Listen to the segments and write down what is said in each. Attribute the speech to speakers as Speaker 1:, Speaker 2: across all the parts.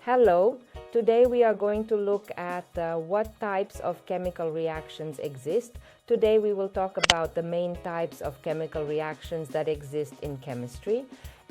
Speaker 1: Hello, today we are going to look at what types of chemical reactions exist. Today we will talk about the main types of chemical reactions that exist in chemistry,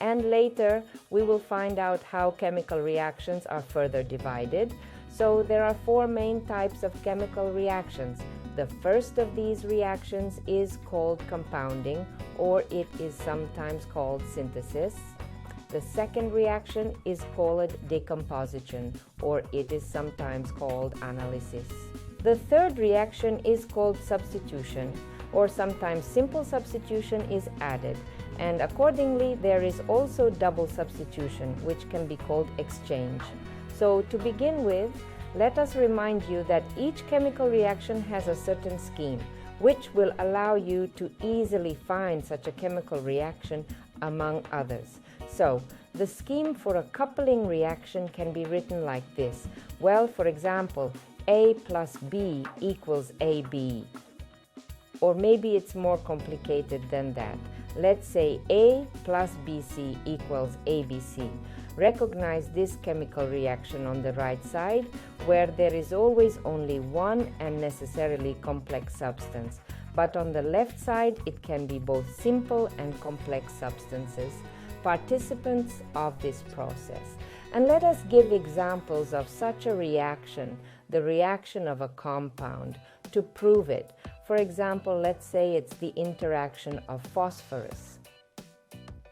Speaker 1: and later we will find out how chemical reactions are further divided. So there are four main types of chemical reactions. The first of these reactions is called compounding, or it is sometimes called synthesis. The second reaction is called decomposition, or it is sometimes called analysis. The third reaction is called substitution, or sometimes simple substitution is added, and accordingly there is also double substitution, which can be called exchange. So to begin with, let us remind you that each chemical reaction has a certain scheme, which will allow you to easily find such a chemical reaction among others. So, the scheme for a coupling reaction can be written like this. Well, for example, A plus B equals AB. Or maybe it's more complicated than that. Let's say A plus BC equals ABC. Recognize this chemical reaction on the right side, where there is always only one and necessarily complex substance. But on the left side, it can be both simple and complex substances, participants of this process. And let us give examples of such a reaction, the reaction of a compound, to prove it. For example, let's say it's the interaction of phosphorus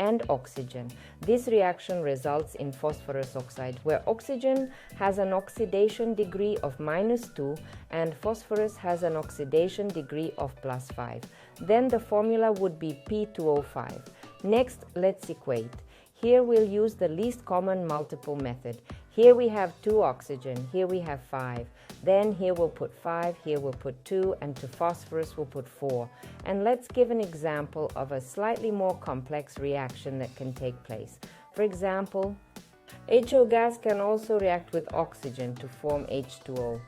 Speaker 1: and oxygen. This reaction results in phosphorus oxide, where oxygen has an oxidation degree of -2 and phosphorus has an oxidation degree of +5. Then the formula would be P2O5. Next, let's equate. Here we'll use the least common multiple method. Here we have 2 oxygen, here we have 5. Then here we'll put 5, here we'll put 2, and to phosphorus we'll put 4. And let's give an example of a slightly more complex reaction that can take place. For example, HO gas can also react with oxygen to form H2O.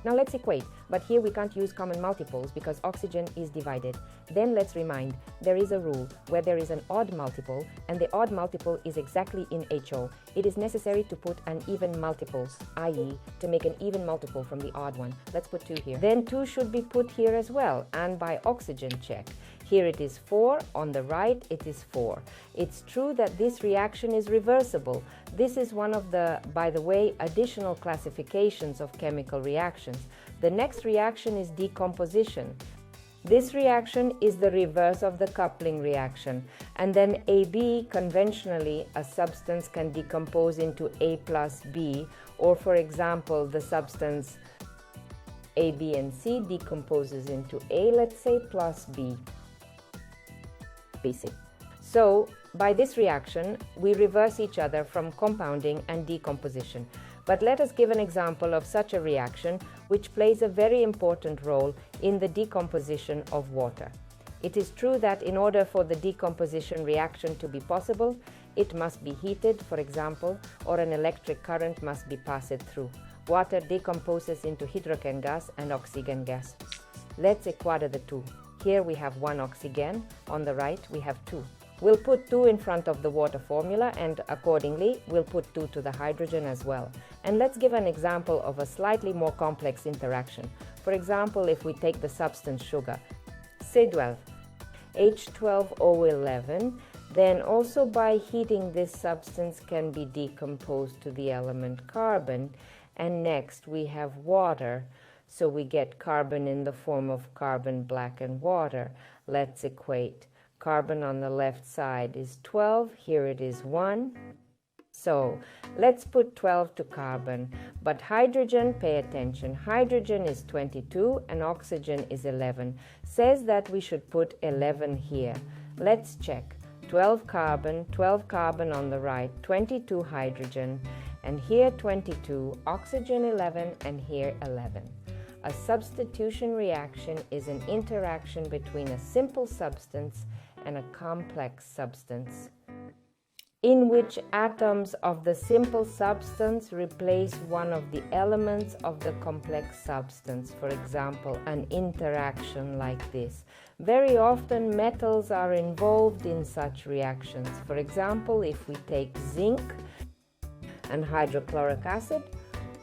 Speaker 1: Now let's equate, but here we can't use common multiples because oxygen is divided. Then let's remind, there is a rule where there is an odd multiple, and the odd multiple is exactly in HO. It is necessary to put an even multiple, i.e. to make an even multiple from the odd one. Let's put 2 here. Then 2 should be put here as well, and by oxygen check. Here it is 4, on the right it is 4. It's true that this reaction is reversible. This is one of the, by the way, additional classifications of chemical reactions. The next reaction is decomposition. This reaction is the reverse of the coupling reaction. And then AB, conventionally, a substance can decompose into A plus B, or for example, the substance A, B, and C decomposes into A, let's say, plus B. Basic. So, by this reaction, we reverse each other from compounding and decomposition. But let us give an example of such a reaction which plays a very important role in the decomposition of water. It is true that in order for the decomposition reaction to be possible, it must be heated, for example, or an electric current must be passed through. Water decomposes into hydrogen gas and oxygen gas. Let's equate the two. Here we have 1 oxygen, on the right we have 2. We'll put 2 in front of the water formula, and accordingly we'll put 2 to the hydrogen as well. And let's give an example of a slightly more complex interaction. For example, if we take the substance sugar, C12, H12O11, then also by heating this substance can be decomposed to the element carbon, and next we have water. So we get carbon in the form of carbon black and water. Let's equate. Carbon on the left side is 12, here it is 1. So let's put 12 to carbon. But hydrogen, pay attention, hydrogen is 22 and oxygen is 11. Says that we should put 11 here. Let's check. 12 carbon on the right, 22 hydrogen, and here 22, oxygen 11, and here 11. A substitution reaction is an interaction between a simple substance and a complex substance, in which atoms of the simple substance replace one of the elements of the complex substance. For example, an interaction like this. Very often metals are involved in such reactions. For example, if we take zinc and hydrochloric acid,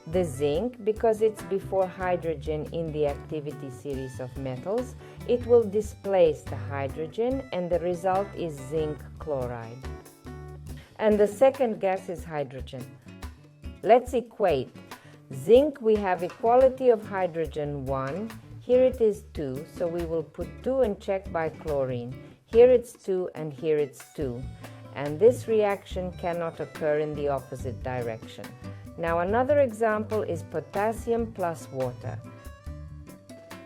Speaker 1: the zinc, because it's before hydrogen in the activity series of metals, it will displace the hydrogen and the result is zinc chloride. And the second gas is hydrogen. Let's equate. Zinc, we have equality of hydrogen 1. Here it is 2, so we will put 2 and check by chlorine. Here it's 2 and here it's 2. And this reaction cannot occur in the opposite direction. Now another example is potassium plus water.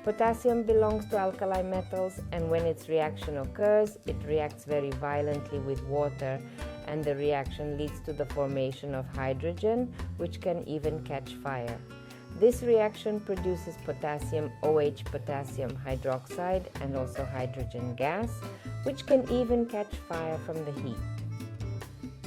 Speaker 1: Potassium belongs to alkali metals, and when its reaction occurs, it reacts very violently with water, and the reaction leads to the formation of hydrogen, which can even catch fire. This reaction produces potassium OH potassium hydroxide and also hydrogen gas, which can even catch fire from the heat.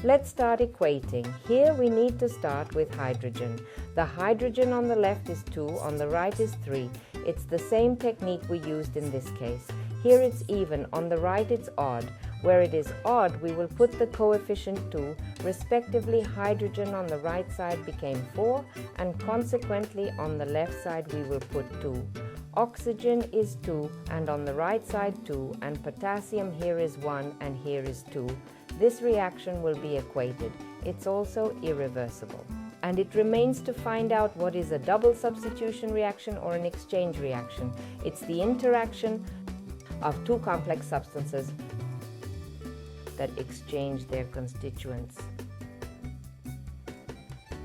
Speaker 1: Let's start equating. Here we need to start with hydrogen. The hydrogen on the left is 2, on the right is 3. It's the same technique we used in this case. Here it's even, on the right it's odd. Where it is odd, we will put the coefficient 2, respectively hydrogen on the right side became 4, and consequently on the left side we will put 2. Oxygen is 2, and on the right side 2, and potassium here is 1 and here is 2. This reaction will be equated. It's also irreversible. And it remains to find out what is a double substitution reaction or an exchange reaction. It's the interaction of two complex substances that exchange their constituents.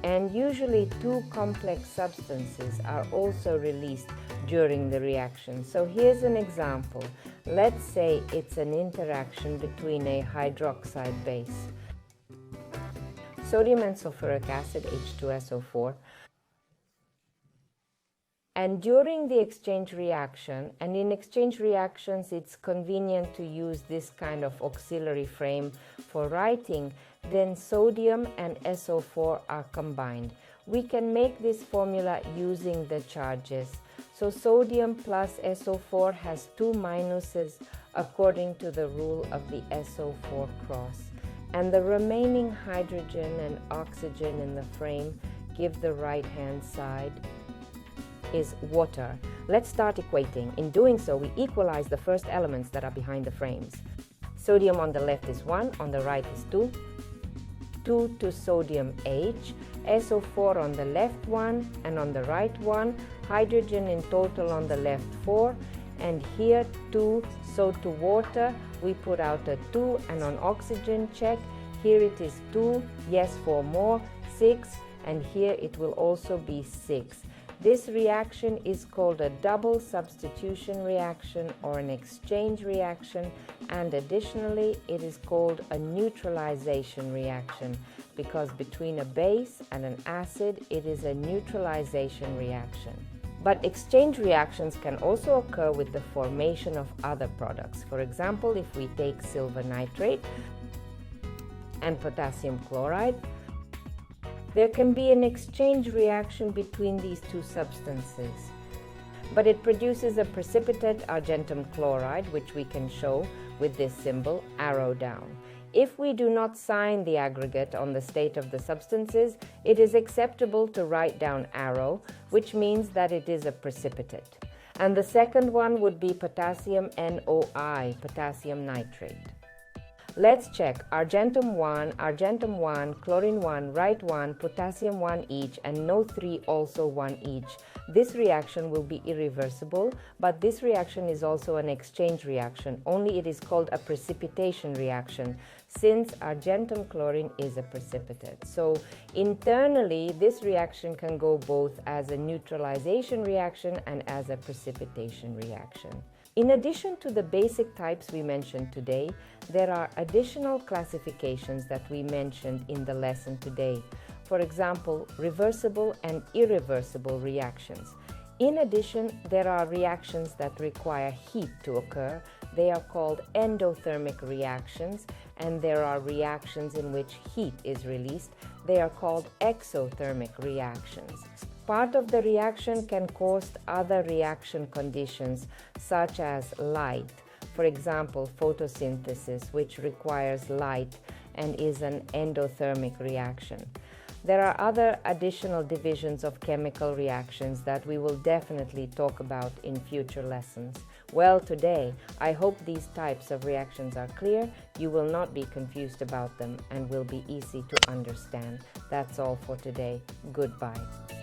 Speaker 1: And usually two complex substances are also released during the reaction. So here's an example. Let's say it's an interaction between a hydroxide base, sodium and sulfuric acid, H2SO4. And during the exchange reaction, and in exchange reactions it's convenient to use this kind of auxiliary frame for writing, then sodium and SO4 are combined. We can make this formula using the charges. So sodium plus SO4 has 2 minuses according to the rule of the SO4 cross. And the remaining hydrogen and oxygen in the frame give the right-hand side is water. Let's start equating. In doing so, we equalize the first elements that are behind the frames. Sodium on the left is 1, on the right is 2. 2 to sodium H, SO4 on the left 1 and on the right 1, hydrogen in total on the left 4, and here 2, so to water we put out a 2, and on oxygen check, here it is 2, yes 4 more, 6, and here it will also be 6. This reaction is called a double substitution reaction or an exchange reaction, and additionally it is called a neutralization reaction because between a base and an acid it is a neutralization reaction. But exchange reactions can also occur with the formation of other products. For example, if we take silver nitrate and potassium chloride, there can be an exchange reaction between these two substances, but it produces a precipitate argentum chloride, which we can show with this symbol, arrow down. If we do not sign the aggregate on the state of the substances, it is acceptable to write down arrow, which means that it is a precipitate. And the second one would be potassium NOI, potassium nitrate. Let's check argentum 1, chlorine 1, right 1, potassium 1 each, and no 3 also 1 each. This reaction will be irreversible, but this reaction is also an exchange reaction, only it is called a precipitation reaction, since argentum chlorine is a precipitate. So internally, this reaction can go both as a neutralization reaction and as a precipitation reaction. In addition to the basic types we mentioned today, there are additional classifications that we mentioned in the lesson today. For example, reversible and irreversible reactions. In addition, there are reactions that require heat to occur. They are called endothermic reactions, and there are reactions in which heat is released. They are called exothermic reactions. Part of the reaction can cause other reaction conditions, such as light. For example, photosynthesis, which requires light and is an endothermic reaction. There are other additional divisions of chemical reactions that we will definitely talk about in future lessons. Well, today, I hope these types of reactions are clear, you will not be confused about them, and will be easy to understand. That's all for today. Goodbye.